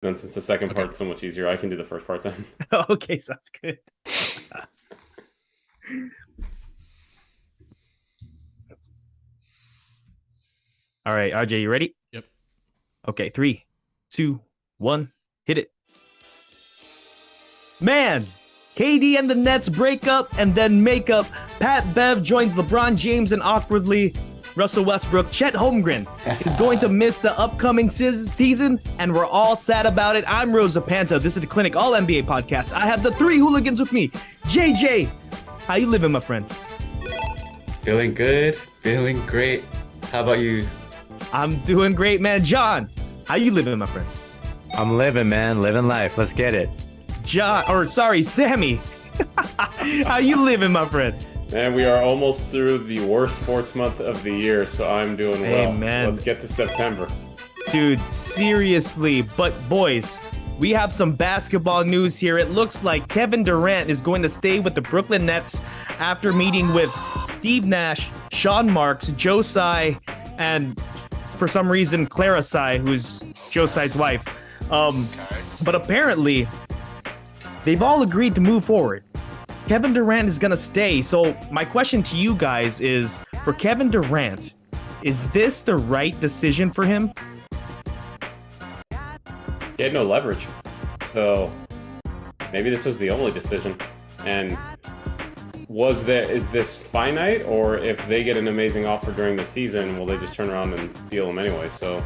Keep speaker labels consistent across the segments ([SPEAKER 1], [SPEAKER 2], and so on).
[SPEAKER 1] then since the second
[SPEAKER 2] Okay.
[SPEAKER 1] part's so much easier, I can do the first part then.
[SPEAKER 3] Okay, sounds good. All right, RJ, you ready?
[SPEAKER 2] Yep.
[SPEAKER 3] Okay, 3, 2, 1, hit it. Man, KD and the Nets break up and then make up. Pat Bev joins LeBron James and awkwardly Russell Westbrook. Chet Holmgren is going to miss the upcoming season, and we're all sad about it. I'm Rosa Panta. This is the Clinic All NBA podcast. I have the 3 hooligans with me. JJ, how you living, my friend?
[SPEAKER 4] Feeling good, feeling great. How about you?
[SPEAKER 3] I'm doing great, man. John, how you living, my friend?
[SPEAKER 5] I'm living, man. Living life. Let's get it.
[SPEAKER 3] Sammy. How you living, my friend?
[SPEAKER 1] And we are almost through the worst sports month of the year, so I'm doing well.
[SPEAKER 3] Man.
[SPEAKER 1] Let's get to September.
[SPEAKER 3] Dude, seriously. But boys, we have some basketball news here. It looks like Kevin Durant is going to stay with the Brooklyn Nets after meeting with Steve Nash, Sean Marks, Joe Tsai, and for some reason, Clara Tsai, who's Joe Tsai's wife. But apparently, they've all agreed to move forward. Kevin Durant is going to stay. So my question to you guys is, for Kevin Durant, is this the right decision for him?
[SPEAKER 1] He had no leverage, so maybe this was the only decision. And is this finite, or if they get an amazing offer during the season, will they just turn around and deal him anyway? So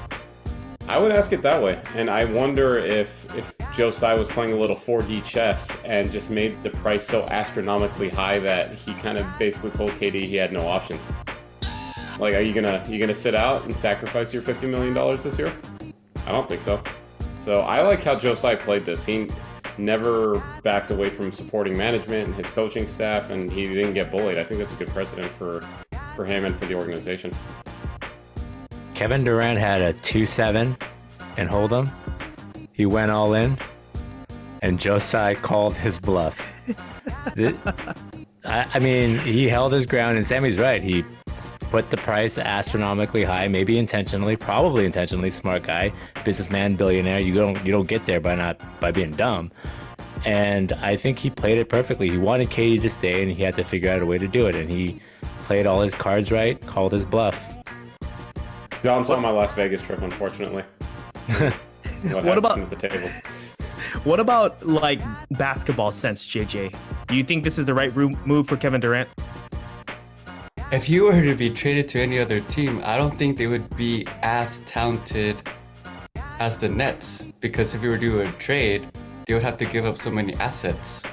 [SPEAKER 1] I would ask it that way. And I wonder if Joe Tsai was playing a little 4D chess and just made the price so astronomically high that he kind of basically told KD he had no options. Like, are you gonna sit out and sacrifice your $50 million this year? I don't think so. So I like how Joe Tsai played this. He never backed away from supporting management and his coaching staff, and he didn't get bullied. I think that's a good precedent for him and for the organization.
[SPEAKER 5] Kevin Durant had a 2-7 in Hold'em. He went all in, and Joe Tsai called his bluff. I mean, he held his ground, and Sammy's right. He put the price astronomically high, maybe intentionally, probably intentionally. Smart guy, businessman, billionaire. You don't get there by being dumb. And I think he played it perfectly. He wanted KD to stay, and he had to figure out a way to do it. And he played all his cards right, called his bluff.
[SPEAKER 1] John's on my Las Vegas trip, unfortunately.
[SPEAKER 3] What about
[SPEAKER 1] at the tables?
[SPEAKER 3] What about like basketball sense, JJ? Do you think this is the right move for Kevin Durant?
[SPEAKER 4] If you were to be traded to any other team, I don't think they would be as talented as the Nets. Because if you were to do a trade, they would have to give up so many assets.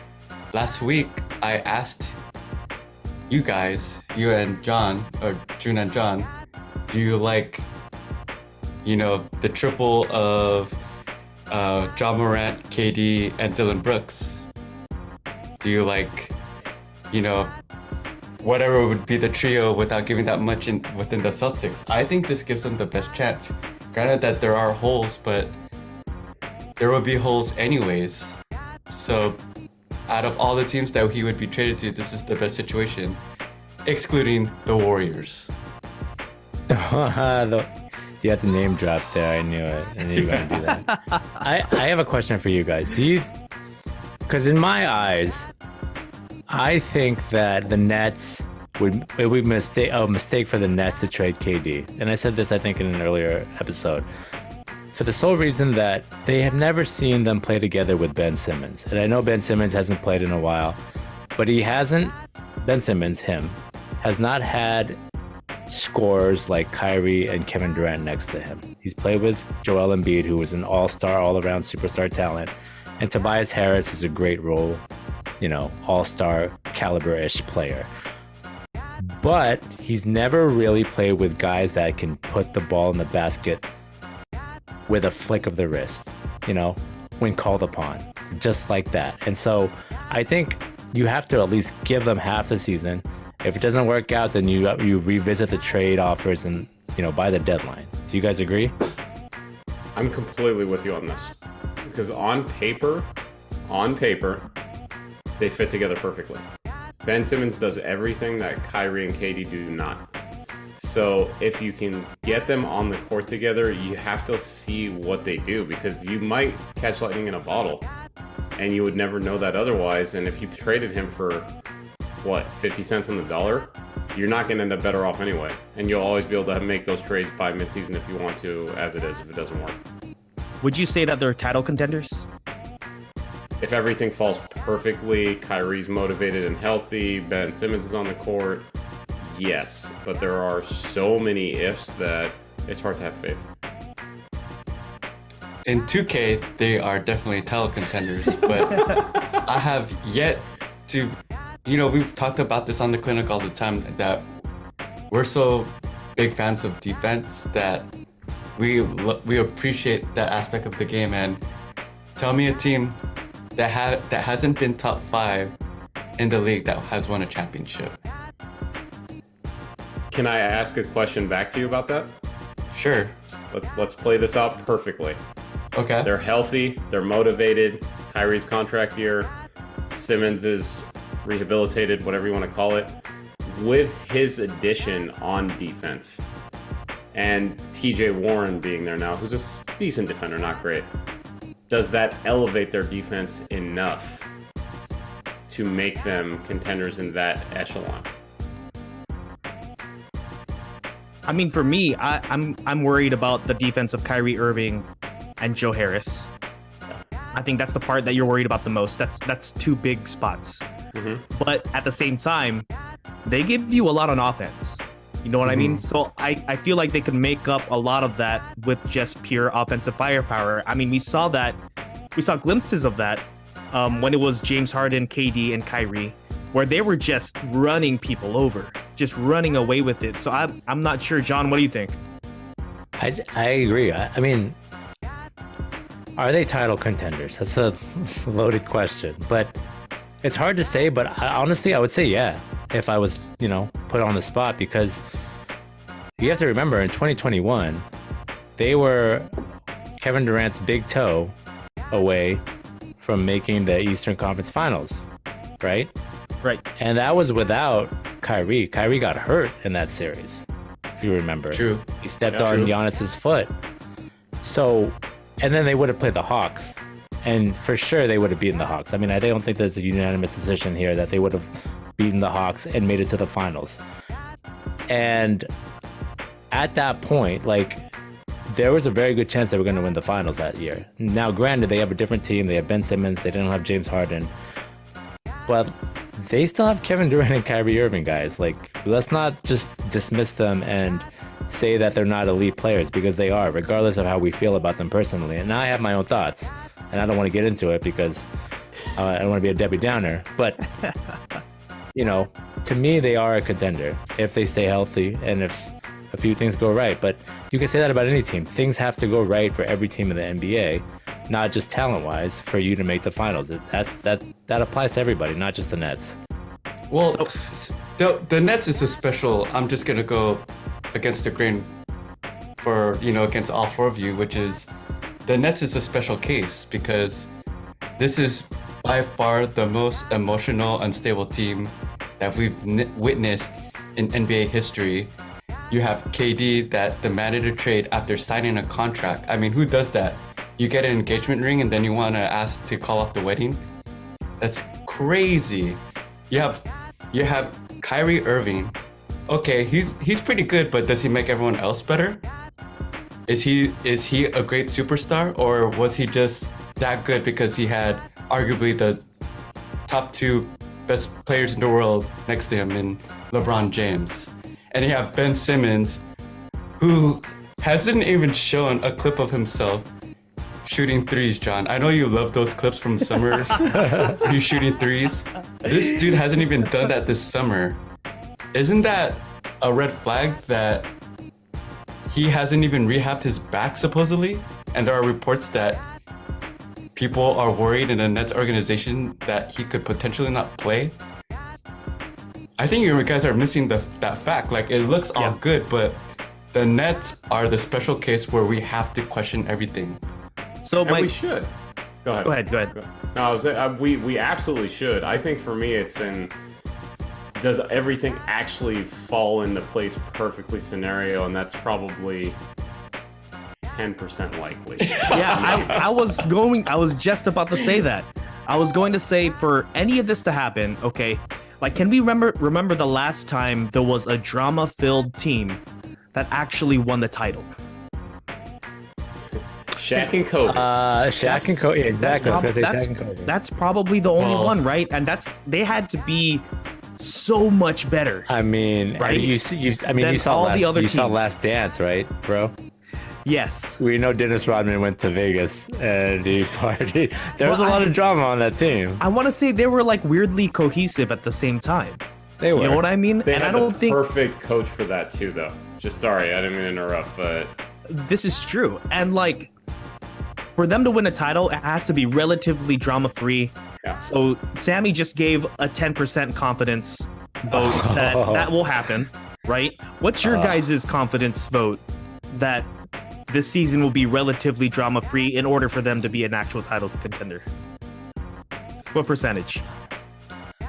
[SPEAKER 4] Last week, I asked you guys, you and John, or June and John, do you like, the triple of John Morant, KD, and Dylan Brooks? Do you like, whatever would be the trio without giving that much within the Celtics? I think this gives them the best chance. Granted that there are holes, but there will be holes anyways. So out of all the teams that he would be traded to, this is the best situation, excluding the Warriors.
[SPEAKER 5] You had the name drop there. I knew it. I knew you were going to do that. I have a question for you guys. Because in my eyes, I think that the Nets it would be a mistake for the Nets to trade KD. And I said this, I think, in an earlier episode. For the sole reason that they have never seen them play together with Ben Simmons. And I know Ben Simmons hasn't played in a while, but Ben Simmons, has not had scorers like Kyrie and Kevin Durant next to him. He's played with Joel Embiid, who was an all-star, all-around superstar talent. And Tobias Harris is a great role, all-star caliber-ish player. But he's never really played with guys that can put the ball in the basket with a flick of the wrist, when called upon, just like that. And so I think you have to at least give them half the season. If it doesn't work out, then you revisit the trade offers and, by the deadline. Do you guys agree?
[SPEAKER 1] I'm completely with you on this. Because on paper, they fit together perfectly. Ben Simmons does everything that Kyrie and KD do not. So if you can get them on the court together, you have to see what they do, because you might catch lightning in a bottle and you would never know that otherwise. And if you traded him for, 50 cents on the dollar, you're not going to end up better off anyway. And you'll always be able to make those trades by midseason if you want to, as it is, if it doesn't work.
[SPEAKER 3] Would you say that they're title contenders?
[SPEAKER 1] If everything falls perfectly, Kyrie's motivated and healthy, Ben Simmons is on the court, yes. But there are so many ifs that it's hard to have faith.
[SPEAKER 4] In 2K, they are definitely title contenders, but I have yet to, we've talked about this on the clinic all the time, that we're so big fans of defense that we appreciate that aspect of the game. And tell me a team that hasn't been top 5 in the league that has won a championship.
[SPEAKER 1] Can I ask a question back to you about that?
[SPEAKER 4] Sure.
[SPEAKER 1] Let's play this out perfectly.
[SPEAKER 4] Okay.
[SPEAKER 1] They're healthy, they're motivated, Kyrie's contract year, Simmons is rehabilitated, whatever you want to call it. With his addition on defense, and TJ Warren being there now, who's a decent defender, not great, does that elevate their defense enough to make them contenders in that echelon?
[SPEAKER 3] I mean, for me, I'm worried about the defense of Kyrie Irving and Joe Harris. I think that's the part that you're worried about the most. That's 2 big spots. Mm-hmm. But at the same time, they give you a lot on offense. You know what I mean? So I feel like they can make up a lot of that with just pure offensive firepower. I mean, we saw glimpses of that when it was James Harden, KD, and Kyrie, where they were just running people over, just running away with it. So I'm not sure. John, what do you think?
[SPEAKER 5] I agree. I mean, are they title contenders? That's a loaded question, but it's hard to say. But honestly, I would say yeah, if I was, put on the spot, because you have to remember in 2021, they were Kevin Durant's big toe away from making the Eastern Conference Finals, right?
[SPEAKER 3] Right.
[SPEAKER 5] And that was without Kyrie. Kyrie got hurt in that series, if you remember.
[SPEAKER 4] True.
[SPEAKER 5] He stepped on Giannis's foot. So, and then they would have played the Hawks. And for sure, they would have beaten the Hawks. I mean, I don't think there's a unanimous decision here that they would have beaten the Hawks and made it to the finals. And at that point, there was a very good chance they were going to win the finals that year. Now, granted, they have a different team. They have Ben Simmons. They didn't have James Harden. But they still have Kevin Durant and Kyrie Irving, guys. Let's not just dismiss them and say that they're not elite players, because they are, regardless of how we feel about them personally. And I have my own thoughts, and I don't want to get into it because I don't want to be a Debbie Downer. But, to me, they are a contender if they stay healthy and if a few things go right. But you can say that about any team. Things have to go right for every team in the NBA, not just talent-wise, for you to make the finals. That applies to everybody, not just the Nets.
[SPEAKER 4] Well, the Nets is a special. I'm just gonna go against the grain for against all 4 of you, which is the Nets is a special case because this is by far the most emotional, unstable team that we've witnessed in NBA history. You have KD that demanded a trade after signing a contract. I mean, who does that? You get an engagement ring and then you want to ask to call off the wedding? That's crazy. You have Kyrie Irving. Okay, he's pretty good, but does he make everyone else better? Is he a great superstar, or was he just that good because he had arguably the top 2 best players in the world next to him in LeBron James? And you have Ben Simmons, who hasn't even shown a clip of himself shooting threes, John. I know you love those clips from summer. You shooting threes. This dude hasn't even done that this summer. Isn't that a red flag that he hasn't even rehabbed his back, supposedly? And there are reports that people are worried in the Nets organization that he could potentially not play. I think you guys are missing that fact. It looks all good, but the Nets are the special case where we have to question everything.
[SPEAKER 3] So
[SPEAKER 1] we should. Go ahead.
[SPEAKER 3] Go ahead.
[SPEAKER 1] No, we absolutely should. I think for me, it's in does everything actually fall into place perfectly scenario, and that's probably 10% likely.
[SPEAKER 3] Yeah, I was just about to say that. I was going to say, for any of this to happen, okay, like, can we remember the last time there was a drama-filled team that actually won the title?
[SPEAKER 1] Shaq and Kobe.
[SPEAKER 5] Shaq and Kobe. Exactly. I was gonna say Shaq and Kobe.
[SPEAKER 3] That's probably the only one, right? And they had to be so much better.
[SPEAKER 5] I mean,
[SPEAKER 3] right?
[SPEAKER 5] you saw Last Dance, right, bro?
[SPEAKER 3] Yes.
[SPEAKER 5] We know Dennis Rodman went to Vegas and he partied. There was a lot of drama on that team.
[SPEAKER 3] I want to say they were like weirdly cohesive at the same time.
[SPEAKER 5] They were.
[SPEAKER 3] You know what I mean?
[SPEAKER 1] They
[SPEAKER 3] and
[SPEAKER 1] had
[SPEAKER 3] I don't
[SPEAKER 1] the
[SPEAKER 3] think
[SPEAKER 1] perfect coach for that too, though. Just sorry, I didn't mean to interrupt, but
[SPEAKER 3] this is true. And like, for them to win a title, it has to be relatively drama-free.
[SPEAKER 1] Yeah.
[SPEAKER 3] So Sammy just gave a 10% confidence vote that will happen, right? What's your guys' confidence vote that this season will be relatively drama-free in order for them to be an actual title contender? What percentage?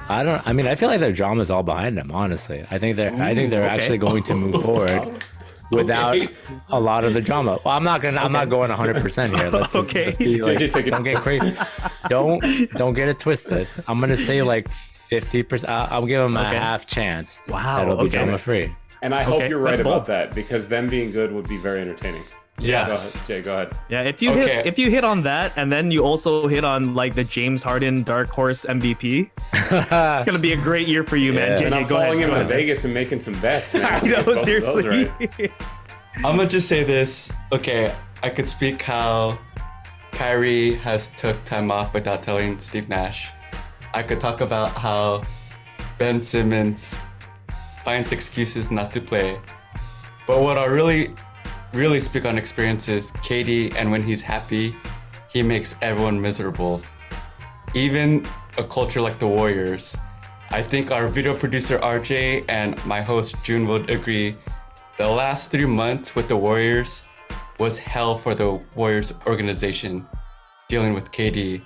[SPEAKER 5] I feel like their drama is all behind them, honestly. I think they're actually going to move forward without a lot of the drama. Well, I'm not going 100% here. Let's just, don't get crazy. Don't get it twisted. I'm going to say like 50%. I'll give them a half chance.
[SPEAKER 3] Wow.
[SPEAKER 5] That'll be drama free.
[SPEAKER 1] And I hope you're right about that, because them being good would be very entertaining.
[SPEAKER 4] Yes.
[SPEAKER 1] Jay, go ahead.
[SPEAKER 3] Yeah, if you hit on that, and then you also hit on like the James Harden Dark Horse MVP, it's gonna be a great year for you, man. JJ,
[SPEAKER 1] And I'm
[SPEAKER 3] go
[SPEAKER 1] falling
[SPEAKER 3] ahead.
[SPEAKER 1] into Vegas and making some bets, man.
[SPEAKER 3] I know,
[SPEAKER 1] Both
[SPEAKER 3] seriously.
[SPEAKER 1] those right.
[SPEAKER 4] I'm gonna just say this. Okay, I could speak how Kyrie has took time off without telling Steve Nash. I could talk about how Ben Simmons finds excuses not to play. But what I really speak on experience is KD, and when he's happy, he makes everyone miserable. Even a culture like the Warriors. I think our video producer RJ and my host June would agree. The last 3 months with the Warriors was hell for the Warriors organization dealing with KD.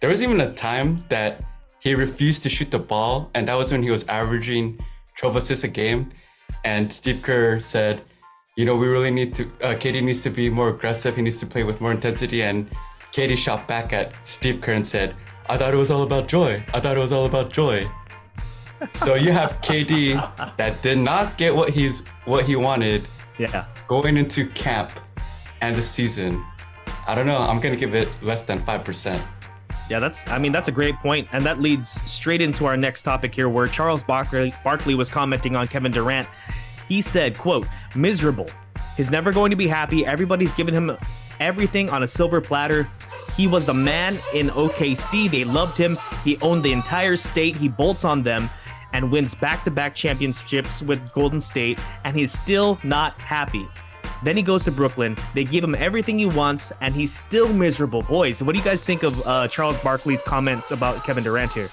[SPEAKER 4] There was even a time that he refused to shoot the ball, and that was when he was averaging 12 assists a game. And Steve Kerr said, we really need to, KD needs to be more aggressive. He needs to play with more intensity. And KD shot back at Steve Kerr and said, I thought it was all about joy. So you have KD that did not get what he wanted.
[SPEAKER 3] Yeah.
[SPEAKER 4] Going into camp and the season. I don't know. I'm going to give it less than 5%.
[SPEAKER 3] Yeah, that's a great point. And that leads straight into our next topic here, where Charles Barkley was commenting on Kevin Durant. He said, quote, miserable. He's never going to be happy. Everybody's giving him everything on a silver platter. He was the man in OKC. They loved him. He owned the entire state. He bolts on them and wins back-to-back championships with Golden State, and he's still not happy. Then he goes to Brooklyn. They give him everything he wants, and he's still miserable. Boys, what do you guys think of Charles Barkley's comments about Kevin Durant here?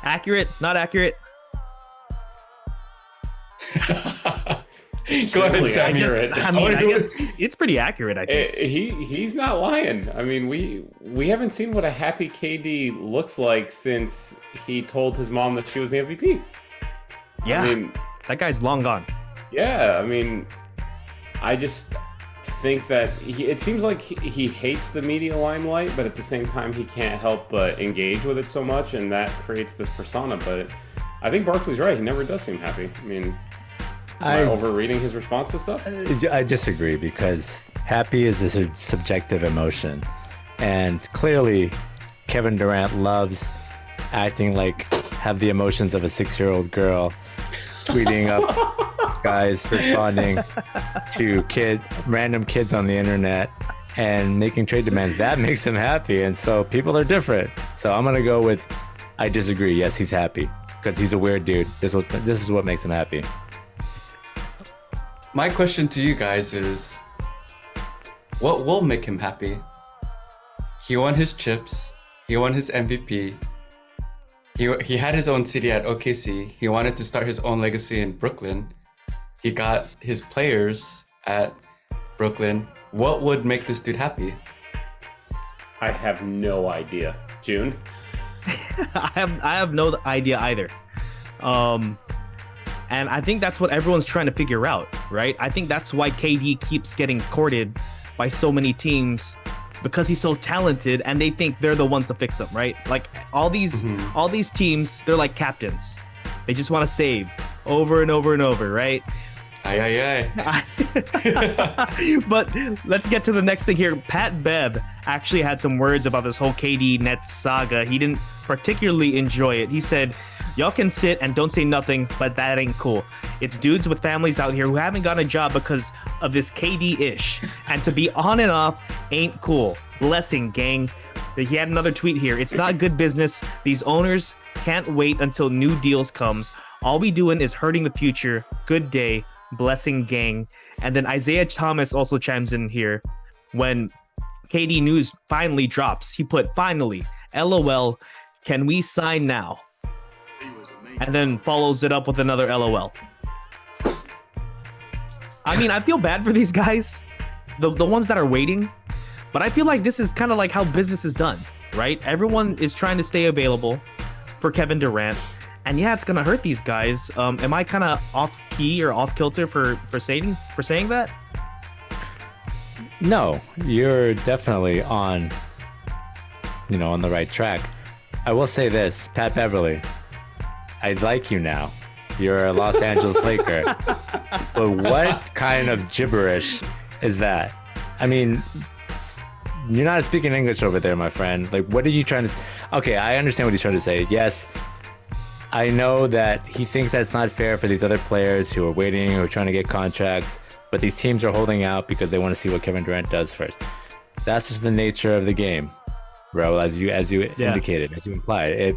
[SPEAKER 3] Accurate? Not accurate?
[SPEAKER 4] Go ahead, Sammy.
[SPEAKER 3] I guess it's pretty accurate, I think.
[SPEAKER 1] He's not lying. I mean, we haven't seen what a happy KD looks like since he told his mom that she was the MVP.
[SPEAKER 3] Yeah,
[SPEAKER 1] I mean,
[SPEAKER 3] that guy's long gone.
[SPEAKER 1] Yeah, I mean, I just think that it seems like he hates the media limelight, but at the same time, he can't help but engage with it so much, and that creates this persona. But I think Barkley's right. He never does seem happy. I mean, am I overreading his response to stuff?
[SPEAKER 5] I disagree, because happy is a subjective emotion. And clearly, Kevin Durant loves acting like have the emotions of a 6-year-old girl, tweeting up guys, responding to random kids on the internet, and making trade demands. That makes him happy. And so people are different. So I'm going to go with, I disagree. Yes, he's happy because he's a weird dude. This is what makes him happy.
[SPEAKER 4] My question to you guys is, what will make him happy? He won his chips. He won his MVP. He had his own city at OKC. He wanted to start his own legacy in Brooklyn. He got his players at Brooklyn. What would make this dude happy?
[SPEAKER 1] I have no idea. June?
[SPEAKER 3] I have no idea either. And I think that's what everyone's trying to figure out, right? I think that's why KD keeps getting courted by so many teams, because he's so talented and they think they're the ones to fix him, right? Like all these teams, they're like captains. They just want to save over and over and over, right?
[SPEAKER 4] Aye.
[SPEAKER 3] But let's get to the next thing here. Pat Bev actually had some words about this whole KD Nets saga. He didn't particularly enjoy it. He said, y'all can sit and don't say nothing, but that ain't cool. It's dudes with families out here who haven't got a job because of this KD-ish. And to be on and off ain't cool. Blessing, gang. He had another tweet here. It's not good business. These owners can't wait until new deals comes. All we doing is hurting the future. Good day. Blessing, gang. And then Isaiah Thomas also chimes in here. When KD news finally drops, he put, finally, LOL, can we sign now? And then follows it up with another LOL. I mean, I feel bad for these guys, the ones that are waiting, but I feel like this is kind of like how business is done, right? Everyone is trying to stay available for Kevin Durant. And yeah, it's gonna hurt these guys. Am I kind of off key or off kilter for saying that?
[SPEAKER 5] No, you're definitely on the right track. I will say this, Pat Beverley, I like you now. You're a Los Angeles Laker. But what kind of gibberish is that? I mean, you're not speaking English over there, my friend. Like, what are you trying to... Okay, I understand what he's trying to say. Yes, I know that he thinks that it's not fair for these other players who are waiting, who are trying to get contracts, but these teams are holding out because they want to see what Kevin Durant does first. That's just the nature of the game, bro, as you indicated, as you implied.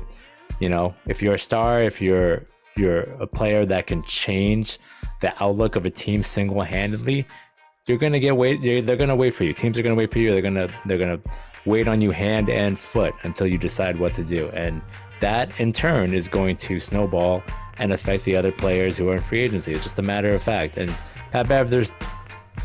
[SPEAKER 5] If you're a star, if you're a player that can change the outlook of a team single-handedly, you're gonna they're gonna wait for you. Teams are gonna wait for you. They're gonna wait on you hand and foot until you decide what to do, and that in turn is going to snowball and affect the other players who are in free agency. It's just a matter of fact. And Pat Bev,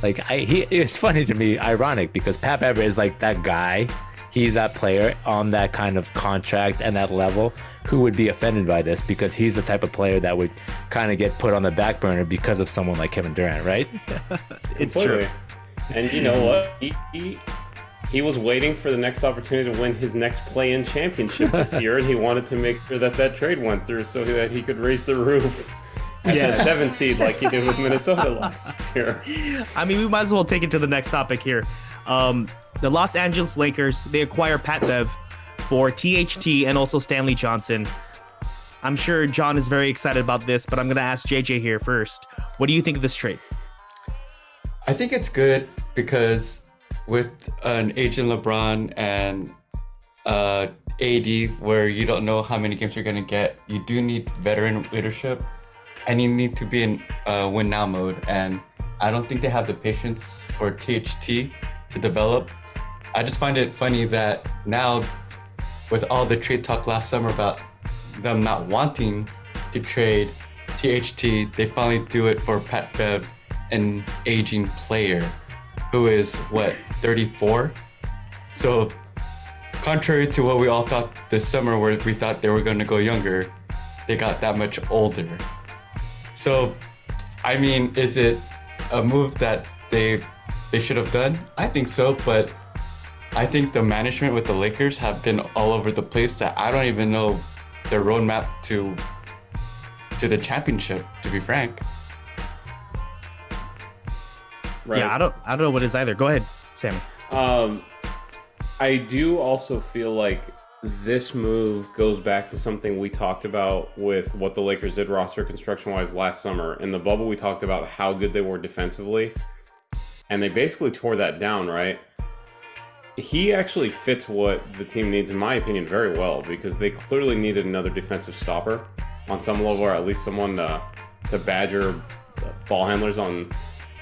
[SPEAKER 5] it's funny to me, ironic, because Pat Bev is like that guy. He's that player on that kind of contract and that level who would be offended by this, because he's the type of player that would kind of get put on the back burner because of someone like Kevin Durant, right?
[SPEAKER 3] It's true.
[SPEAKER 1] And you know what? He was waiting for the next opportunity to win his next play-in championship this year, and he wanted to make sure that trade went through so that he could raise the roof at the 7th seed like he did with Minnesota last year.
[SPEAKER 3] I mean, we might as well take it to the next topic here. The Los Angeles Lakers, they acquire Pat Bev for THT and also Stanley Johnson. I'm sure John is very excited about this, but I'm going to ask JJ here first. What do you think of this trade?
[SPEAKER 4] I think it's good because with an aging LeBron and AD, where you don't know how many games you're going to get, you do need veteran leadership, and you need to be in win now mode. And I don't think they have the patience for THT to develop. I just find it funny that now, with all the trade talk last summer about them not wanting to trade THT, they finally do it for Pat Bev, an aging player who is 34. So contrary to what we all thought this summer, where we thought they were going to go younger, they got that much older. So I mean, is it a move that they should have done? I think so, but I think the management with the Lakers have been all over the place that I don't even know their roadmap to the championship, to be frank.
[SPEAKER 3] Right. Yeah, I don't know what it is either. Go ahead, Sammy.
[SPEAKER 1] I do also feel like this move goes back to something we talked about with what the Lakers did roster construction-wise last summer. In the bubble, we talked about how good they were defensively, and they basically tore that down, right? He actually fits what the team needs, in my opinion, very well, because they clearly needed another defensive stopper on some level, or at least someone to badger ball handlers on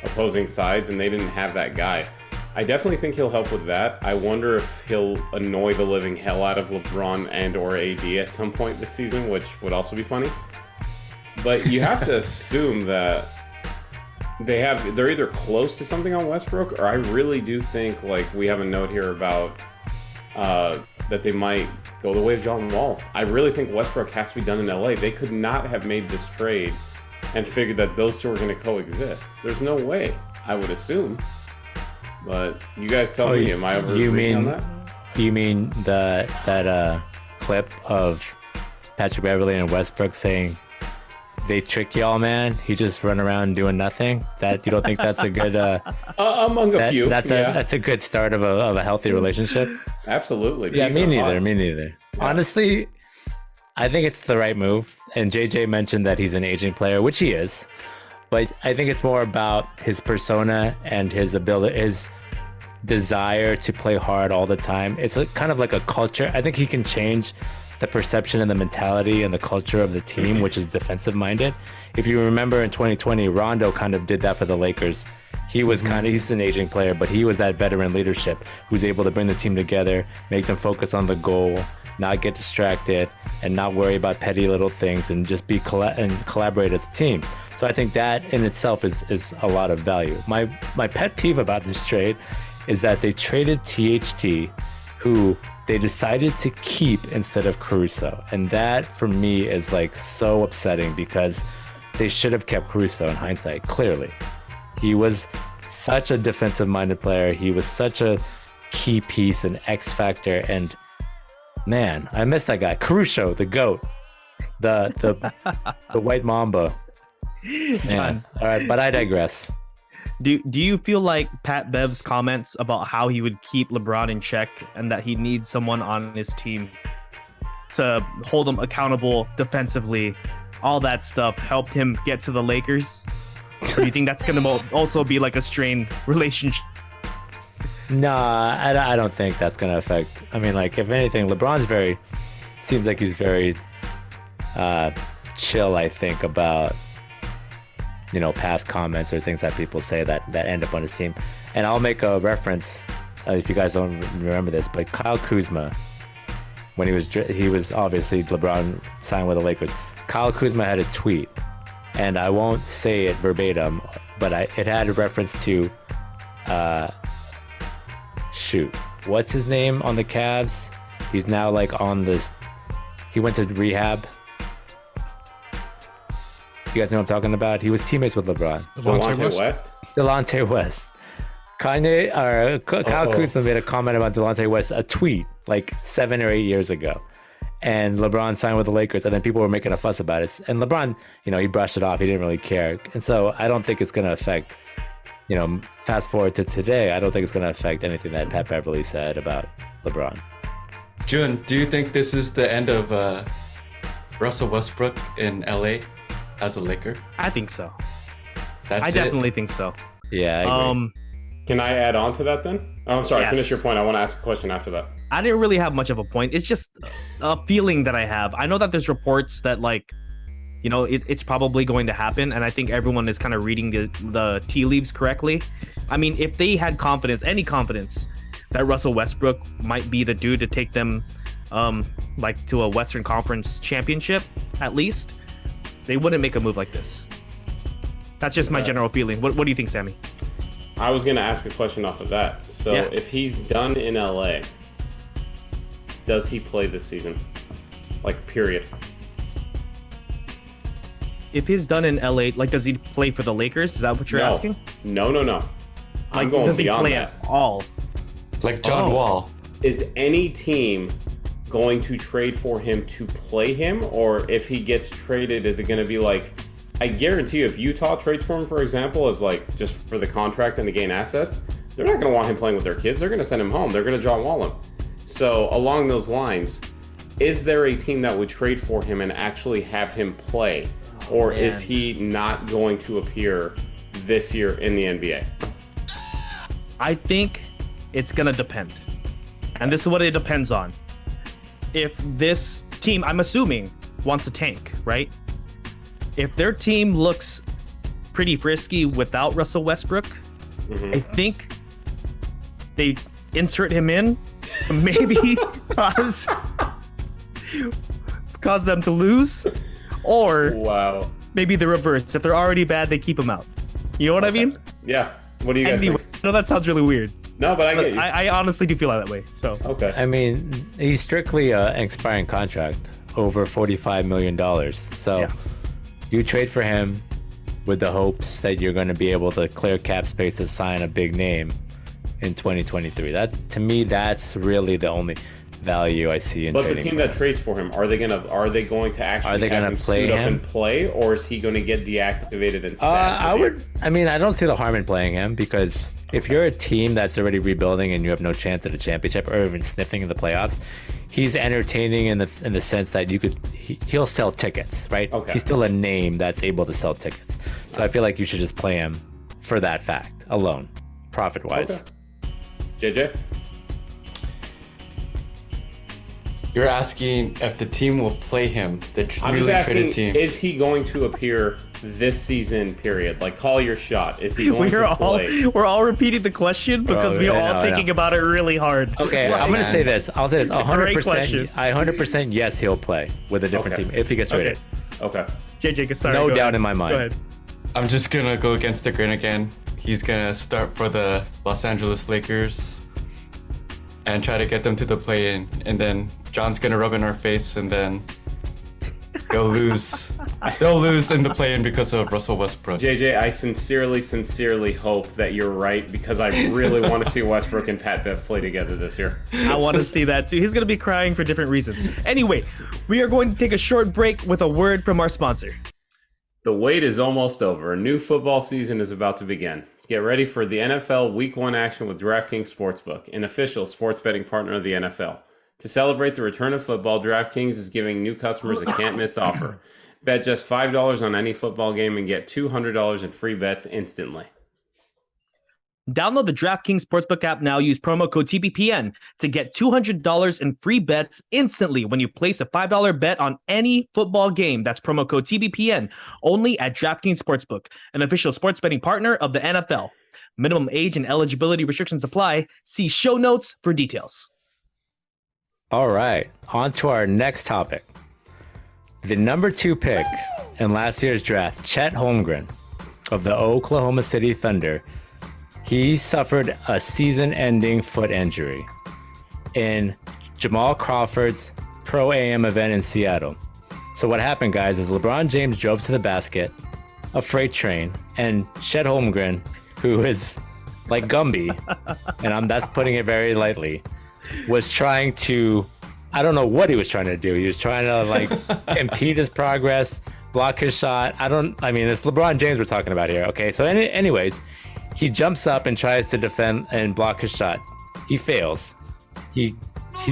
[SPEAKER 1] opposing sides, and they didn't have that guy. I definitely think he'll help with that. I wonder if he'll annoy the living hell out of LeBron and or AD at some point this season, which would also be funny. But you have to assume that they're either close to something on Westbrook, or I really do think, like we have a note here about that they might go the way of John Wall. I really think Westbrook has to be done in LA. They could not have made this trade and figured that those two are going to coexist. There's no way, I would assume. But you guys tell me, am I overreacting on that?
[SPEAKER 5] You mean that clip of Patrick Beverley and Westbrook saying they trick y'all, man? He just run around doing nothing. That you don't think that's a good
[SPEAKER 1] among a few?
[SPEAKER 5] That's a good start of a healthy relationship.
[SPEAKER 1] Absolutely.
[SPEAKER 5] Yeah, me neither. Yeah. Honestly, I think it's the right move. And JJ mentioned that he's an aging player, which he is. But I think it's more about his persona and his ability, his desire to play hard all the time. It's kind of like a culture. I think he can change the perception and the mentality and the culture of the team, which is defensive minded. If you remember in 2020, Rondo kind of did that for the Lakers. He was he's an aging player, but he was that veteran leadership who's able to bring the team together, make them focus on the goal, not get distracted, and not worry about petty little things, and just be collaborate as a team. So I think that in itself is a lot of value. My pet peeve about this trade is that they traded THT, who they decided to keep instead of Caruso. And that for me is like so upsetting, because they should have kept Caruso in hindsight, clearly. He was such a defensive minded player. He was such a key piece and X factor. And man, I miss that guy. Caruso, the GOAT, the white mamba. Man. All right, but I digress.
[SPEAKER 3] Do you feel like Pat Bev's comments about how he would keep LeBron in check and that he needs someone on his team to hold him accountable defensively, all that stuff, helped him get to the Lakers? Or do you think that's going to also be like a strained relationship?
[SPEAKER 5] Nah, I don't think that's going to affect. I mean, like, if anything, LeBron's seems like he's very chill, I think, about, you know, past comments or things that people say that end up on his team. And I'll make a reference, if you guys don't remember this, but Kyle Kuzma, when he was obviously LeBron signed with the Lakers, Kyle Kuzma had a tweet, and I won't say it verbatim, but it had a reference to, what's his name on the Cavs? He's now like on this, he went to rehab. You guys know what I'm talking about? He was teammates with LeBron. Delonte West. Kyle Kuzma made a comment about Delonte West, a tweet like 7 or 8 years ago. And LeBron signed with the Lakers, and then people were making a fuss about it. And LeBron, you know, he brushed it off. He didn't really care. And so I don't think it's going to affect, you know, fast forward to today, I don't think it's going to affect anything that Pat Beverley said about LeBron.
[SPEAKER 4] Jun, do you think this is the end of Russell Westbrook in LA as a Laker?
[SPEAKER 3] I think so.
[SPEAKER 4] I
[SPEAKER 3] definitely think so.
[SPEAKER 5] Yeah, I agree.
[SPEAKER 1] Can I add on to that then? Oh, I'm sorry.
[SPEAKER 3] Yes.
[SPEAKER 1] Finish your point. I want to ask a question after that.
[SPEAKER 3] I didn't really have much of a point. It's just a feeling that I have. I know that there's reports that, like, you know, it's probably going to happen, and I think everyone is kind of reading the tea leaves correctly. I mean, if they had any confidence that Russell Westbrook might be the dude to take them like to a Western Conference championship, at least, they wouldn't make a move like this. That's just my general feeling. What do you think, Sammy?
[SPEAKER 1] I was going to ask a question off of that. So if he's done in LA, does he play this season? Like, period.
[SPEAKER 3] If he's done in LA, like, does he play for the Lakers? Is that what you're asking?
[SPEAKER 1] No. I'm
[SPEAKER 3] Like,
[SPEAKER 1] going
[SPEAKER 3] does he
[SPEAKER 1] beyond
[SPEAKER 3] play
[SPEAKER 1] that.
[SPEAKER 3] at all?
[SPEAKER 4] Like John Wall.
[SPEAKER 1] Is any team going to trade for him to play him? Or if he gets traded, is it going to be like, I guarantee you, if Utah trades for him, for example, as like just for the contract and to gain assets, they're not going to want him playing with their kids. They're going to send him home. They're going to John Wall him. So along those lines, is there a team that would trade for him and actually have him play? Or is he not going to appear this year in the NBA?
[SPEAKER 3] I think it's going to depend. And this is what it depends on. If this team, I'm assuming, wants to tank, right? If their team looks pretty frisky without Russell Westbrook, I think they insert him in to maybe cause them to lose. Or maybe the reverse. If they're already bad, they keep him out. You know what I mean?
[SPEAKER 1] Yeah. What do you guys
[SPEAKER 3] anyway,
[SPEAKER 1] think?
[SPEAKER 3] I know that sounds really weird.
[SPEAKER 1] No, but I get you.
[SPEAKER 3] I honestly do feel that way. So
[SPEAKER 1] Okay.
[SPEAKER 5] I mean, he's strictly an expiring contract, over $45 million. So
[SPEAKER 3] Yeah.
[SPEAKER 5] you trade for him with the hopes that you're going to be able to clear cap space to sign a big name in 2023. That, to me, that's really the only value I see in
[SPEAKER 1] But the
[SPEAKER 5] trading
[SPEAKER 1] team
[SPEAKER 5] for
[SPEAKER 1] that
[SPEAKER 5] him.
[SPEAKER 1] trades for him, are they going to actually
[SPEAKER 5] Are they
[SPEAKER 1] have
[SPEAKER 5] gonna
[SPEAKER 1] him
[SPEAKER 5] play
[SPEAKER 1] suit up
[SPEAKER 5] him?
[SPEAKER 1] and play, or is he going to get deactivated and sad?
[SPEAKER 5] I mean, I don't see the harm in playing him, because if you're a team that's already rebuilding and you have no chance at a championship or even sniffing in the playoffs, he's entertaining in the sense that he'll sell tickets, right?
[SPEAKER 1] Okay.
[SPEAKER 5] He's still a name that's able to sell tickets. So I feel like you should just play him for that fact alone, profit wise.
[SPEAKER 1] Okay. JJ?
[SPEAKER 4] You're asking if the team will play him, the
[SPEAKER 1] I'm
[SPEAKER 4] newly
[SPEAKER 1] just
[SPEAKER 4] traded
[SPEAKER 1] asking,
[SPEAKER 4] team.
[SPEAKER 1] is he going to appear this season, period? Like, call your shot. Is he going to play?
[SPEAKER 3] we're all repeating the question because we're all thinking about it really hard.
[SPEAKER 5] Okay, I'm going to say this. I'll say this.
[SPEAKER 3] Great
[SPEAKER 5] 100%.
[SPEAKER 3] question.
[SPEAKER 5] 100% yes, he'll play with a different team if he gets traded.
[SPEAKER 1] Okay.
[SPEAKER 3] JJ, sorry.
[SPEAKER 5] No
[SPEAKER 3] go
[SPEAKER 5] doubt
[SPEAKER 3] ahead.
[SPEAKER 5] in my mind.
[SPEAKER 3] Go ahead.
[SPEAKER 4] I'm just gonna go against the grain again. He's gonna start for the Los Angeles Lakers and try to get them to the play-in, and then John's gonna rub in our face, and then they'll lose. They'll lose in the play-in because of Russell Westbrook.
[SPEAKER 1] JJ, I sincerely hope that you're right, because I really want to see Westbrook and Pat Bev play together this year.
[SPEAKER 3] I want to see that too. He's going to be crying for different reasons. Anyway, we are going to take a short break with a word from our sponsor.
[SPEAKER 1] The wait is almost over. A new football season is about to begin. Get ready for the NFL Week 1 action with DraftKings Sportsbook, an official sports betting partner of the NFL. To celebrate the return of football, DraftKings is giving new customers a can't-miss offer. Bet just $5 on any football game and get $200 in free bets instantly.
[SPEAKER 3] Download the DraftKings Sportsbook app now. Use promo code TBPN to get $200 in free bets instantly when you place a $5 bet on any football game. That's promo code TBPN only at DraftKings Sportsbook, an official sports betting partner of the NFL. Minimum age and eligibility restrictions apply. See show notes for details.
[SPEAKER 5] All right, on to our next topic. The number 2 pick in last year's draft, Chet Holmgren of the Oklahoma City Thunder, he suffered a season-ending foot injury in Jamal Crawford's Pro AM event in Seattle. So what happened, guys, is LeBron James drove to the basket, a freight train, and Chet Holmgren, who is like Gumby, and that's putting it very lightly, was trying to, I don't know what he was trying to do. He was trying to like impede his progress, block his shot. I mean, it's LeBron James we're talking about here. Okay. So anyways, he jumps up and tries to defend and block his shot. He fails. He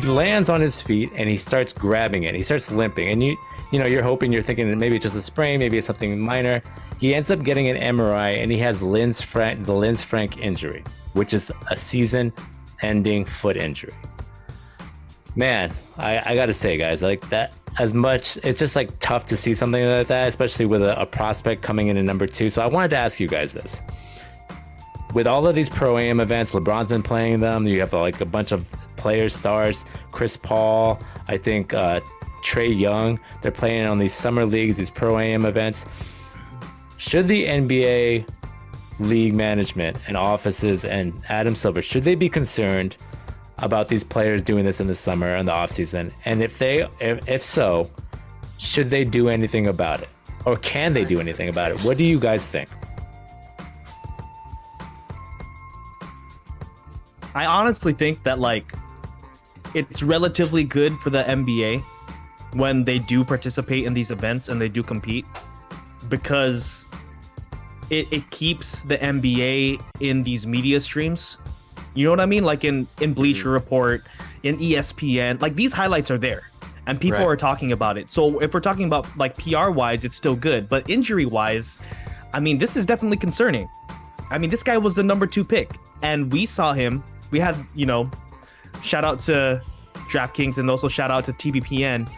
[SPEAKER 5] lands on his feet and he starts grabbing it. He starts limping, and you're hoping, you're thinking that maybe it's just a sprain, maybe it's something minor. He ends up getting an MRI and he has the Linz Frank injury, which is a season-ending foot injury. Man, I gotta say, guys, like that, as much, it's just like tough to see something like that, especially with a prospect coming in at number 2. So I wanted to ask you guys this. With all of these Pro AM events, LeBron's been playing them. You have like a bunch of players, stars, Chris Paul, I think Trey Young. They're playing on these summer leagues, these Pro AM events. Should the NBA league management and offices and Adam Silver, should they be concerned about these players doing this in the summer and the offseason? And if so, should they do anything about it? Or can they do anything about it? What do you guys think?
[SPEAKER 3] I honestly think that like it's relatively good for the NBA when they do participate in these events and they do compete, because it keeps the NBA in these media streams. You know what I mean? Like in Bleacher Report, in ESPN, like these highlights are there and people
[SPEAKER 4] Right.
[SPEAKER 3] are talking about it. So if we're talking about like PR wise, it's still good, but injury wise, I mean, this is definitely concerning. I mean, this guy was the number 2 pick and we saw him. We had, shout out to DraftKings and also shout out to TBPN.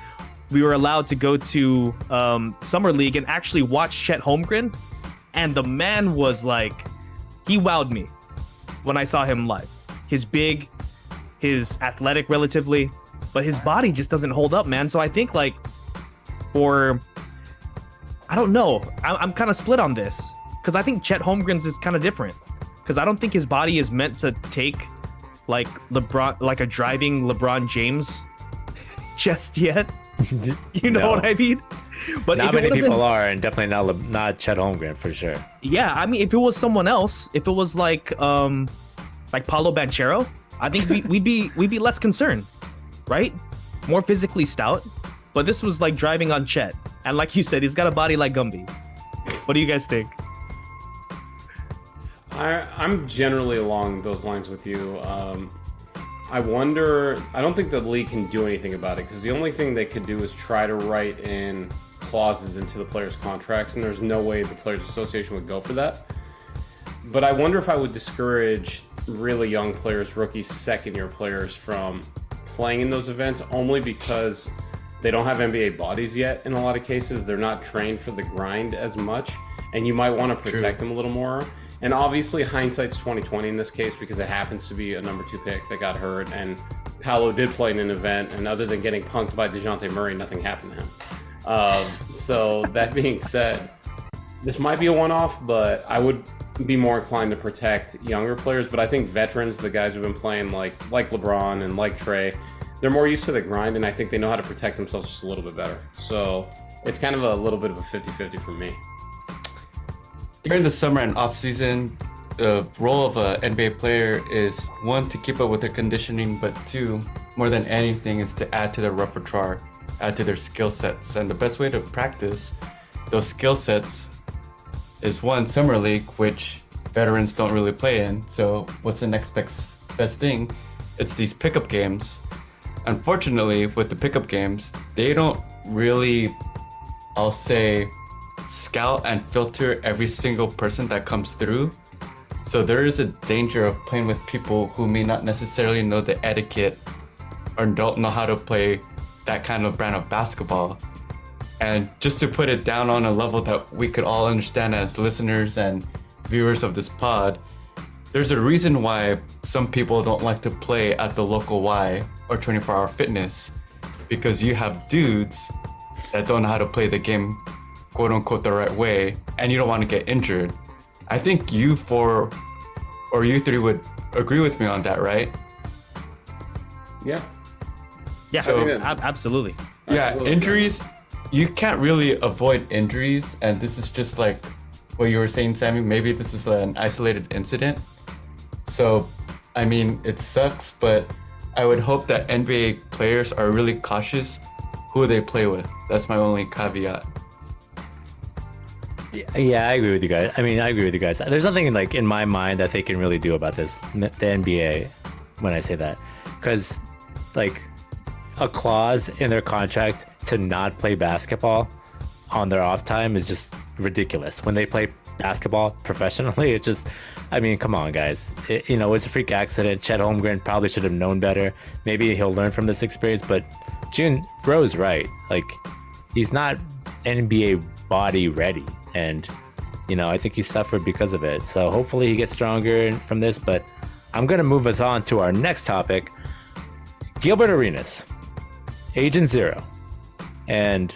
[SPEAKER 3] We were allowed to go to Summer League and actually watch Chet Holmgren. And the man was like, he wowed me when I saw him live. He's big, he's athletic relatively, but his body just doesn't hold up, man. So I think like I don't know. I'm kind of split on this because I think Chet Holmgren's is kind of different because I don't think his body is meant to take like LeBron, like a driving LeBron James just yet. You know
[SPEAKER 5] No.
[SPEAKER 3] what I mean? But
[SPEAKER 5] Not
[SPEAKER 3] if it
[SPEAKER 5] many
[SPEAKER 3] would've
[SPEAKER 5] people
[SPEAKER 3] been,
[SPEAKER 5] are, and definitely not Chet Holmgren for sure.
[SPEAKER 3] yeah, I mean, if it was someone else, if it was like Paulo Banchero, I think we'd be less concerned, right? More physically stout. But this was like driving on Chet, and like you said, he's got a body like Gumby. What do you guys think?
[SPEAKER 1] I'm generally along those lines with you. I wonder. I don't think the league can do anything about it because the only thing they could do is try to write in clauses into the players' contracts, and there's no way the Players Association would go for that. But I wonder if I would discourage really young players, rookies, second-year players from playing in those events only because they don't have NBA bodies yet. In a lot of cases, they're not trained for the grind as much, and you might want to protect them a little more. And obviously, hindsight's 2020 in this case because it happens to be a number 2 pick that got hurt, and Paolo did play in an event, and other than getting punked by DeJounte Murray, nothing happened to him. So that being said, this might be a one-off, but I would be more inclined to protect younger players. But I think veterans, the guys who've been playing like LeBron and like Trey, they're more used to the grind, and I think they know how to protect themselves just a little bit better. So it's kind of a little bit of a 50-50 for me.
[SPEAKER 4] During the summer and off season, the role of an NBA player is 1, to keep up with their conditioning, but 2, more than anything, is to add to their repertoire, add to their skill sets. And the best way to practice those skill sets is 1, summer league, which veterans don't really play in. So what's the next best thing? It's these pickup games. Unfortunately, with the pickup games, they don't really, I'll say, scout and filter every single person that comes through. So there is a danger of playing with people who may not necessarily know the etiquette or don't know how to play that kind of brand of basketball. And just to put it down on a level that we could all understand as listeners and viewers of this pod, there's a reason why some people don't like to play at the local Y or 24-hour fitness, because you have dudes that don't know how to play the game quote unquote the right way, and you don't want to get injured. I think you 4 or you 3 would agree with me on that, right?
[SPEAKER 1] Yeah.
[SPEAKER 3] Yeah,
[SPEAKER 4] So-
[SPEAKER 3] absolutely.
[SPEAKER 4] Yeah,
[SPEAKER 1] Absolutely.
[SPEAKER 4] injuries, you can't really avoid injuries, and this is just like what you were saying, Sammy. Maybe this is an isolated incident. So, I mean, it sucks, but I would hope that NBA players are really cautious who they play with. That's my only caveat.
[SPEAKER 5] Yeah, I agree with you guys. I mean, I agree with you guys. There's nothing like in my mind that they can really do about this, the NBA, when I say that, because like a clause in their contract to not play basketball on their off time is just ridiculous. When they play basketball professionally, it just, I mean, come on, guys. It's a freak accident. Chet Holmgren probably should have known better. Maybe he'll learn from this experience, but June Ro's right. Like, he's not NBA body ready. And, I think he suffered because of it. So hopefully he gets stronger from this. But I'm going to move us on to our next topic. Gilbert Arenas, Agent Zero. And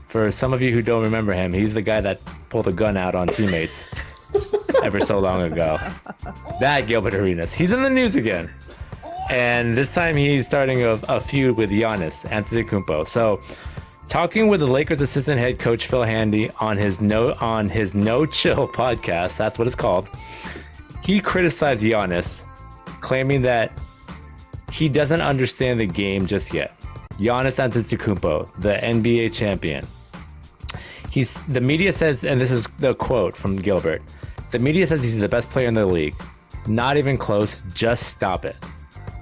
[SPEAKER 5] for some of you who don't remember him, he's the guy that pulled a gun out on teammates ever so long ago. That Gilbert Arenas. He's in the news again. And this time he's starting a feud with Giannis Antetokounmpo. So, talking with the Lakers assistant head coach Phil Handy on his No Chill podcast, that's what it's called, he criticized Giannis, claiming that he doesn't understand the game just yet. Giannis Antetokounmpo, the NBA champion. The media says, and this is the quote from Gilbert, the media says he's the best player in the league. Not even close, just stop it.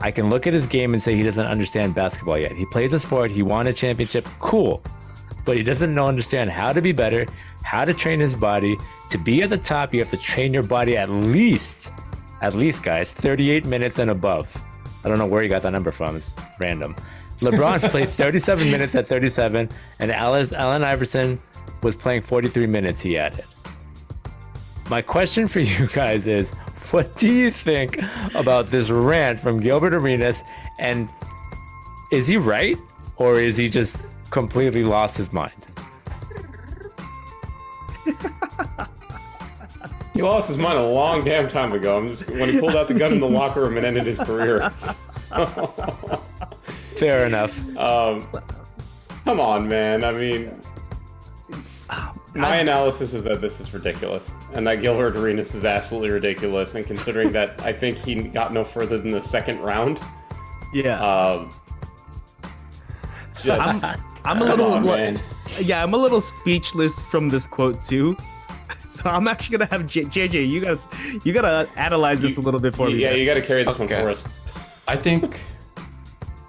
[SPEAKER 5] I can look at his game and say he doesn't understand basketball yet. He plays a sport, he won a championship, cool. But he doesn't understand how to be better, how to train his body. To be at the top, you have to train your body at least guys, 38 minutes and above. I don't know where he got that number from, it's random. LeBron played 37 minutes at 37, and Allen Iverson was playing 43 minutes, he added. My question for you guys is, what do you think about this rant from Gilbert Arenas? And is he right? Or is he just completely lost his mind?
[SPEAKER 1] He lost his mind a long damn time ago. When he pulled out the gun in the locker room and ended his career.
[SPEAKER 5] Fair enough.
[SPEAKER 1] Come on, man. I mean, my analysis is that this is ridiculous, and that Gilbert Arenas is absolutely ridiculous. And considering that I think he got no further than the second round,
[SPEAKER 3] I'm a little, I'm a little speechless from this quote too. So I'm actually gonna have JJ. You gotta analyze this a little bit for me.
[SPEAKER 1] Yeah, you gotta carry this one for us.
[SPEAKER 4] I think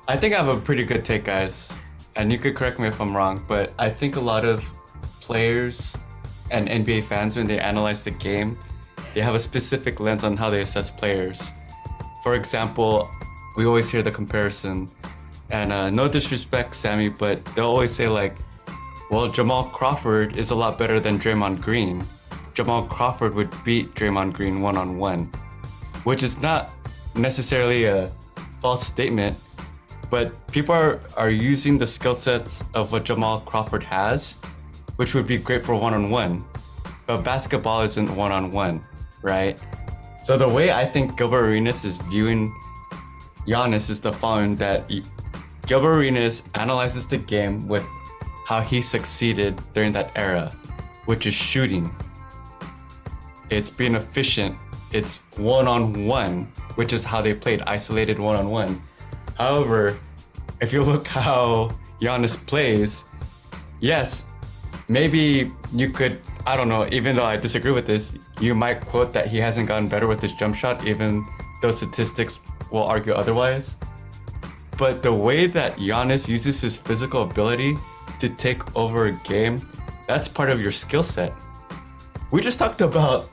[SPEAKER 4] I have a pretty good take, guys. And you could correct me if I'm wrong, but I think a lot of players and NBA fans, when they analyze the game, they have a specific lens on how they assess players. For example, we always hear the comparison, and no disrespect, Sammy, but they'll always say like, well, Jamal Crawford is a lot better than Draymond Green. Jamal Crawford would beat Draymond Green one-on-one, which is not necessarily a false statement, but people are using the skill sets of what Jamal Crawford has, which would be great for one-on-one. But basketball isn't one-on-one, right? So the way I think Gilbert Arenas is viewing Giannis is the following, that Gilbert Arenas analyzes the game with how he succeeded during that era, which is shooting. It's being efficient. It's one-on-one, which is how they played, isolated one-on-one. However, if you look how Giannis plays, yes, maybe you could, I don't know, even though I disagree with this, you might quote that he hasn't gotten better with his jump shot, even though statistics will argue otherwise. But the way that Giannis uses his physical ability to take over a game, that's part of your skill set. We just talked about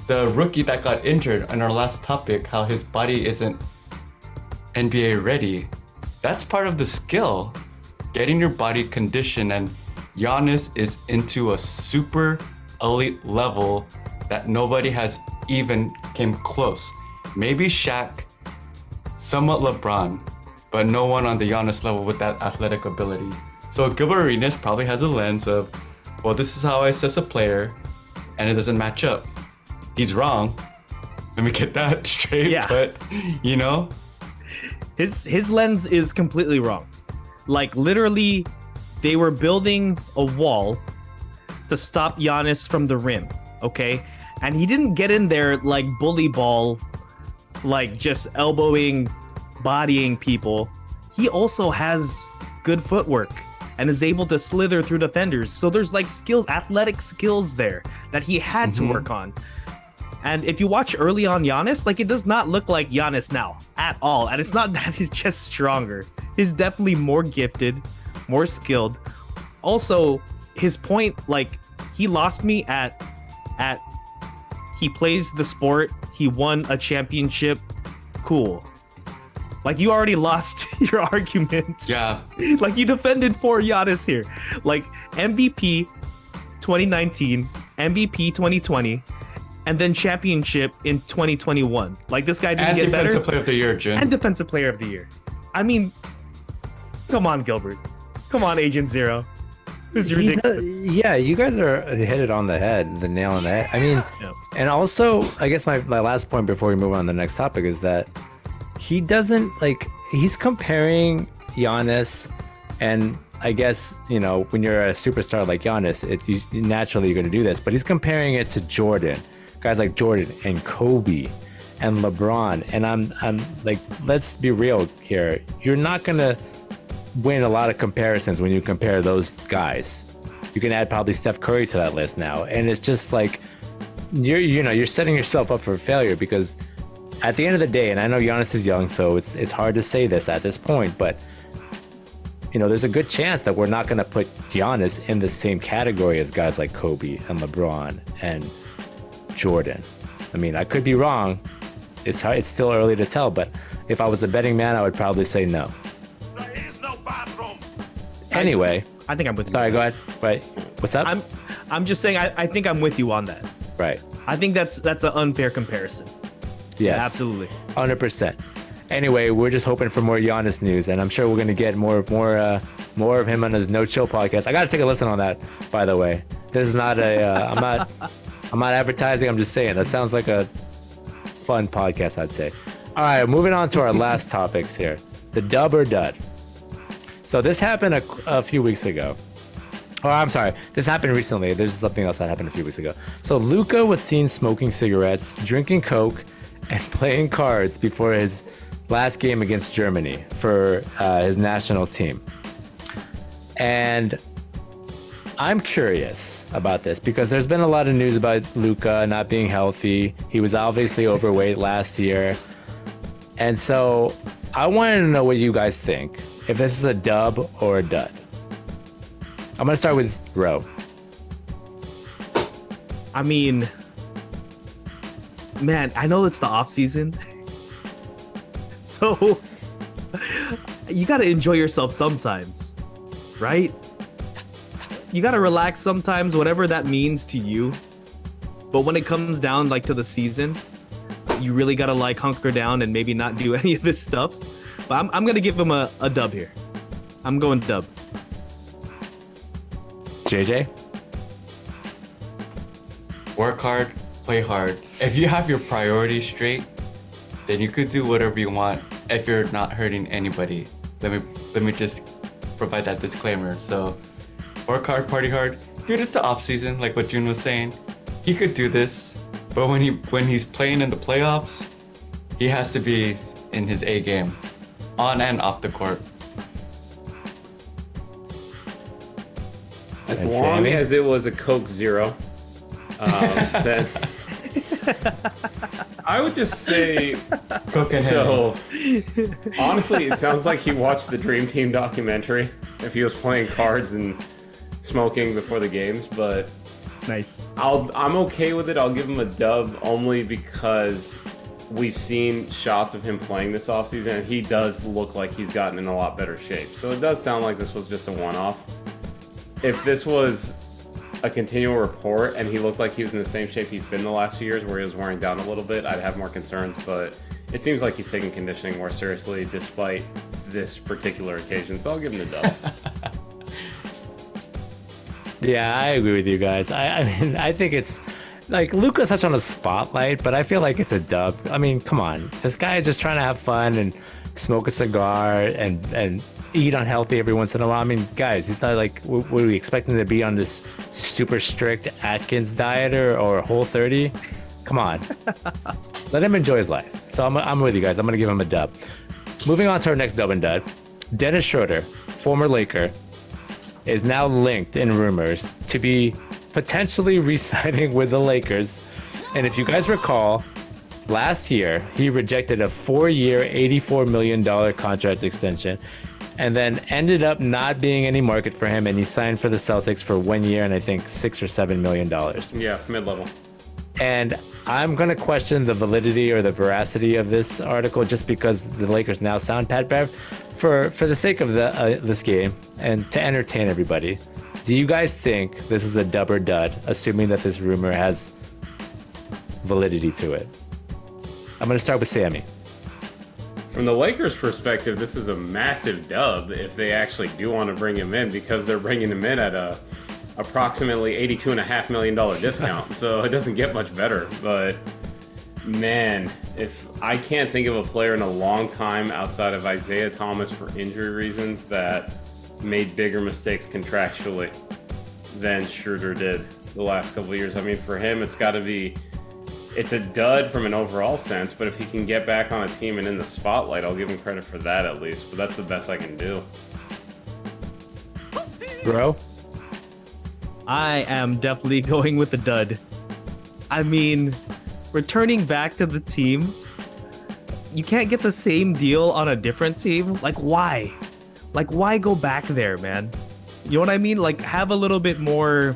[SPEAKER 4] the rookie that got injured on our last topic, how his body isn't NBA ready. That's part of the skill, getting your body conditioned, and Giannis is into a super elite level that nobody has even came close. Maybe Shaq, somewhat LeBron, but no one on the Giannis level with that athletic ability. So Gilbert Arenas probably has a lens of, well, this is how I assess a player, and it doesn't match up. He's wrong. Let me get that straight.
[SPEAKER 3] Yeah.
[SPEAKER 4] But, you know,
[SPEAKER 3] his lens is completely wrong. Like, literally, they were building a wall to stop Giannis from the rim, okay? And he didn't get in there like bully ball, like just elbowing, bodying people. He also has good footwork and is able to slither through defenders. So there's like skills, athletic skills there that he had to work on. And if you watch early on Giannis, like, it does not look like Giannis now at all. And it's not that he's just stronger. He's definitely more gifted, more skilled. Also, his point, like, he lost me at he plays the sport, he won a championship, cool. Like, you already lost your argument.
[SPEAKER 4] yeah.
[SPEAKER 3] Like, you defended for Giannis here. Like, MVP 2019, MVP 2020, and then championship in 2021. Like, this guy didn't get better.
[SPEAKER 4] And Defensive Player of the Year, Jin.
[SPEAKER 3] And Defensive Player of the Year. I mean, come on, Gilbert. Come on, Agent Zero. This is ridiculous.
[SPEAKER 5] Yeah, you guys are hit it on the head, the nail on the head. I mean, and also, I guess my last point before we move on to the next topic is that he doesn't, like, he's comparing Giannis, and I guess, you know, when you're a superstar like Giannis, naturally you're going to do this, but he's comparing it to Jordan, guys like Jordan and Kobe and LeBron. And I'm like, let's be real here. You're not going to win a lot of comparisons when you compare those guys. You can add probably Steph Curry to that list now. And it's just like, you're setting yourself up for failure, because at the end of the day, and I know Giannis is young, so it's hard to say this at this point, but you know, there's a good chance that we're not going to put Giannis in the same category as guys like Kobe and LeBron and Jordan. I mean, I could be wrong. It's still early to tell, but if I was a betting man, I would probably say no.
[SPEAKER 2] There is no bathroom.
[SPEAKER 5] Anyway,
[SPEAKER 3] I think I'm with you.
[SPEAKER 5] Sorry, go ahead. Right. What's up?
[SPEAKER 3] I'm just saying, I think I'm with you on that.
[SPEAKER 5] Right.
[SPEAKER 3] I think that's an unfair comparison.
[SPEAKER 5] Yes.
[SPEAKER 3] Absolutely.
[SPEAKER 5] 100%. Anyway, we're just hoping for more Giannis news, and I'm sure we're gonna get more of him on his No Chill podcast. I gotta take a listen on that, by the way. This is not a I'm not advertising. I'm just saying that sounds like a fun podcast, I'd say. All right, moving on to our last topics here. The dub or dud. So this happened a few weeks ago. Oh, I'm sorry. This happened recently. There's something else that happened a few weeks ago. So Luka was seen smoking cigarettes, drinking Coke, and playing cards before his last game against Germany for his national team. And I'm curious about this because there's been a lot of news about Luka not being healthy. He was obviously overweight last year. And so I wanted to know what you guys think. If this is a dub or a dud. I'm gonna start with Ro.
[SPEAKER 3] I mean, man, I know it's the off season, so you gotta enjoy yourself sometimes, right? You gotta relax sometimes, whatever that means to you. But when it comes down like to the season, you really gotta like hunker down and maybe not do any of this stuff. But I'm gonna give him a dub here. I'm going dub.
[SPEAKER 5] JJ?
[SPEAKER 4] Work hard, play hard. If you have your priorities straight, then you could do whatever you want if you're not hurting anybody. Let me just provide that disclaimer. So, work hard, party hard. Dude, it's the off season, like what Jun was saying. He could do this, but when he's playing in the playoffs, he has to be in his A game, on and off the court.
[SPEAKER 1] As
[SPEAKER 5] And
[SPEAKER 1] long
[SPEAKER 5] Sammy?
[SPEAKER 1] as it was a Coke Zero, then I would just say.
[SPEAKER 4] Coke and
[SPEAKER 1] So honestly, it sounds like he watched the Dream Team documentary. If he was playing cards and smoking before the games, but
[SPEAKER 3] Nice.
[SPEAKER 1] I'm okay with it. I'll give him a dub only because we've seen shots of him playing this offseason, and he does look like he's gotten in a lot better shape. So it does sound like this was just a one-off. If this was a continual report and he looked like he was in the same shape he's been the last few years where he was wearing down a little bit, I'd have more concerns, but it seems like he's taking conditioning more seriously despite this particular occasion, so I'll give him a dub.
[SPEAKER 5] Yeah, I agree with you guys. I mean, I think it's like Luka's such on a spotlight, but I feel like it's a dub. I mean, come on. This guy is just trying to have fun and smoke a cigar and eat unhealthy every once in a while. I mean, guys, he's not like, what are we expecting to be on this super strict Atkins diet or Whole30? Come on. Let him enjoy his life. So I'm with you guys. I'm going to give him a dub. Moving on to our next dub and dud. Dennis Schroeder, former Laker, is now linked in rumors to be potentially re-signing with the Lakers. And if you guys recall, last year, he rejected a 4-year, $84 million contract extension and then ended up not being any market for him, and he signed for the Celtics for 1 year and I think $6 or $7 million.
[SPEAKER 1] Yeah, mid-level.
[SPEAKER 5] And I'm going to question the validity or the veracity of this article just because the Lakers now sound Pat Bev for the sake of this game and to entertain everybody. Do you guys think this is a dub or dud, assuming that this rumor has validity to it? I'm going to start with Sammy.
[SPEAKER 1] From the Lakers' perspective, this is a massive dub if they actually do want to bring him in, because they're bringing him in at a approximately $82.5 million discount. So it doesn't get much better. But man, if I can't think of a player in a long time outside of Isaiah Thomas for injury reasons that made bigger mistakes contractually than Schroeder did the last couple of years. I mean, for him, it's a dud from an overall sense, but if he can get back on a team and in the spotlight, I'll give him credit for that at least. But that's the best I can do.
[SPEAKER 5] Bro?
[SPEAKER 3] I am definitely going with the dud. I mean, returning back to the team, you can't get the same deal on a different team. Like, why? Like, why go back there, man? You know what I mean? Like, have a little bit more,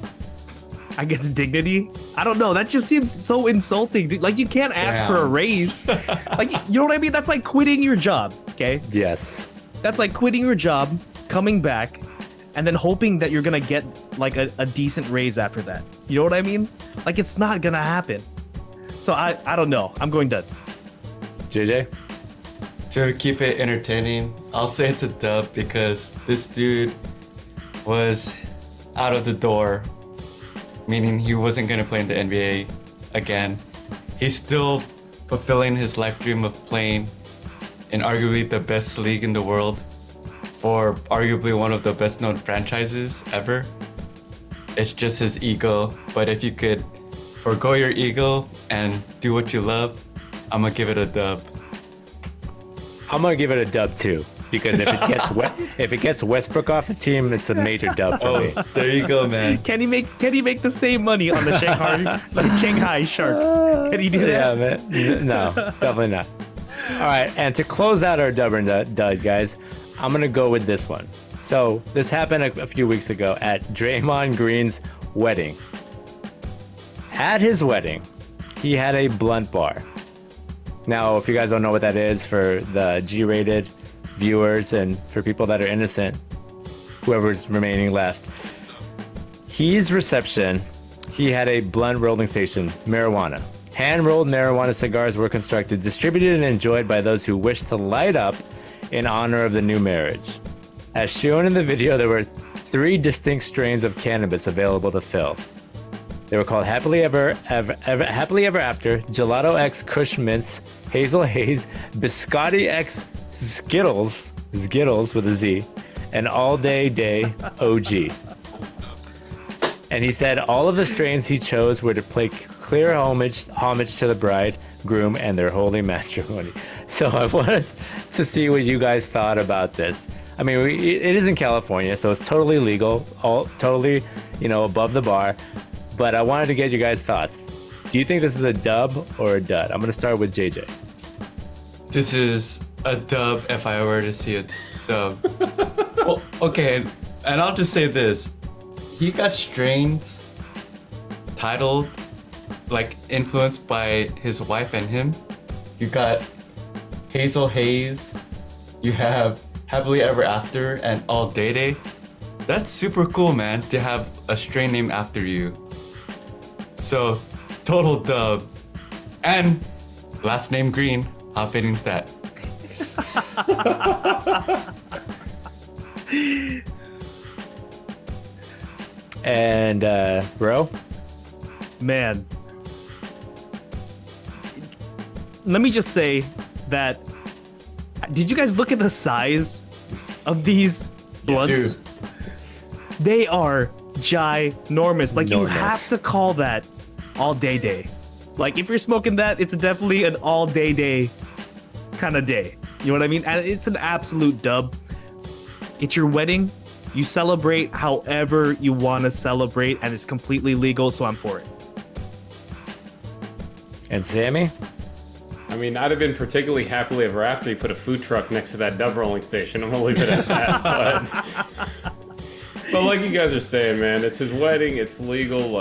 [SPEAKER 3] I guess, dignity. I don't know. That just seems so insulting, dude. Like, you can't ask for a raise. Like, you know what I mean? That's like quitting your job, okay?
[SPEAKER 5] Yes.
[SPEAKER 3] That's like quitting your job, coming back, and then hoping that you're gonna get like a decent raise after that. You know what I mean? Like, it's not gonna happen. So I don't know. I'm going dud.
[SPEAKER 5] JJ?
[SPEAKER 4] To keep it entertaining, I'll say it's a dub because this dude was out of the door meaning he wasn't going to play in the NBA again. He's still fulfilling his life dream of playing in arguably the best league in the world for arguably one of the best known franchises ever. It's just his ego, but if you could forgo your ego and do what you love, I'm gonna give it a dub.
[SPEAKER 5] I'm gonna give it a dub too, because if it gets Westbrook off the team, it's a major dub for me.
[SPEAKER 4] There you go, man.
[SPEAKER 3] Can he make the same money on the Shanghai Sharks? Can he do that?
[SPEAKER 5] Yeah, man. No, definitely not. All right, and to close out our dub and dud, guys, I'm gonna go with this one. So this happened a few weeks ago at Draymond Green's wedding. At his wedding, he had a blunt bar. Now, if you guys don't know what that is, for the G-rated viewers and for people that are innocent, whoever's remaining left, his reception, he had a blunt rolling station, marijuana. Hand-rolled marijuana cigars were constructed, distributed, and enjoyed by those who wished to light up in honor of the new marriage. As shown in the video, there were 3 distinct strains of cannabis available to fill. They were called Happily Ever After, Gelato X Kush Mints, Hazel Haze, Biscotti X Skittles with a Z, and All Day OG. And he said all of the strains he chose were to pay clear homage to the bride, groom, and their holy matrimony. So I wanted to see what you guys thought about this. I mean, it is in California, so it's totally legal, totally, above the bar. But I wanted to get you guys' thoughts. Do you think this is a dub or a dud? I'm gonna start with JJ.
[SPEAKER 4] This is a dub if I were to see a dub. Well, okay, and I'll just say this. He got strains titled, influenced by his wife and him. You got Hazel Haze, you have Happily Ever After, and All Day. That's super cool, man, to have a strain named after you. So, total dub. And last name Green, how fitting's that?
[SPEAKER 5] And bro?
[SPEAKER 3] Man. Let me just say that, did you guys look at the size of these blunts?
[SPEAKER 4] Dude.
[SPEAKER 3] They are ginormous. You
[SPEAKER 5] Enormous.
[SPEAKER 3] have to call that all day. If you're smoking that, it's definitely an all day kind of day. You know what I mean? And it's an absolute dub. It's your wedding. You celebrate however you want to celebrate, and it's completely legal, so I'm for it.
[SPEAKER 5] And Sammy?
[SPEAKER 1] I mean, I'd have been particularly happily ever after you put a food truck next to that dub rolling station. I'm gonna leave it at that. But like you guys are saying, man, it's his wedding. It's legal.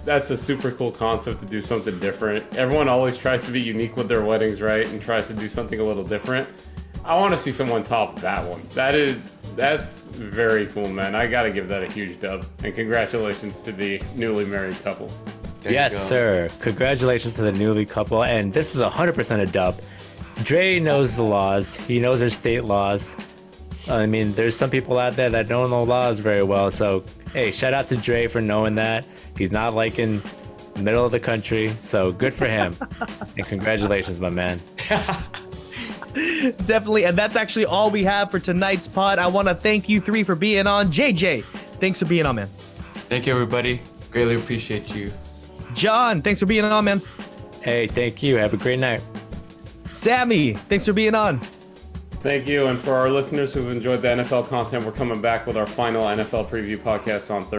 [SPEAKER 1] That's a super cool concept to do something different. Everyone always tries to be unique with their weddings, right? And tries to do something a little different. I want to see someone top that one. That's very cool, man. I gotta give that a huge dub. And congratulations to the newly married couple.
[SPEAKER 5] Yes, sir. Congratulations to the newly couple. And this is 100% a dub. Dre knows the laws. He knows their state laws. I mean, there's some people out there that don't know laws very well. So, hey, shout out to Dre for knowing that. He's not in the middle of the country. So good for him. And congratulations, my man.
[SPEAKER 3] Definitely. And that's actually all we have for tonight's pod. I want to thank you 3 for being on. JJ, thanks for being on, man.
[SPEAKER 4] Thank you, everybody. Greatly appreciate you.
[SPEAKER 3] John, thanks for being on, man.
[SPEAKER 5] Hey, thank you. Have a great night.
[SPEAKER 3] Sammy, thanks for being on.
[SPEAKER 1] Thank you. And for our listeners who've enjoyed the NFL content, we're coming back with our final NFL preview podcast on Thursday.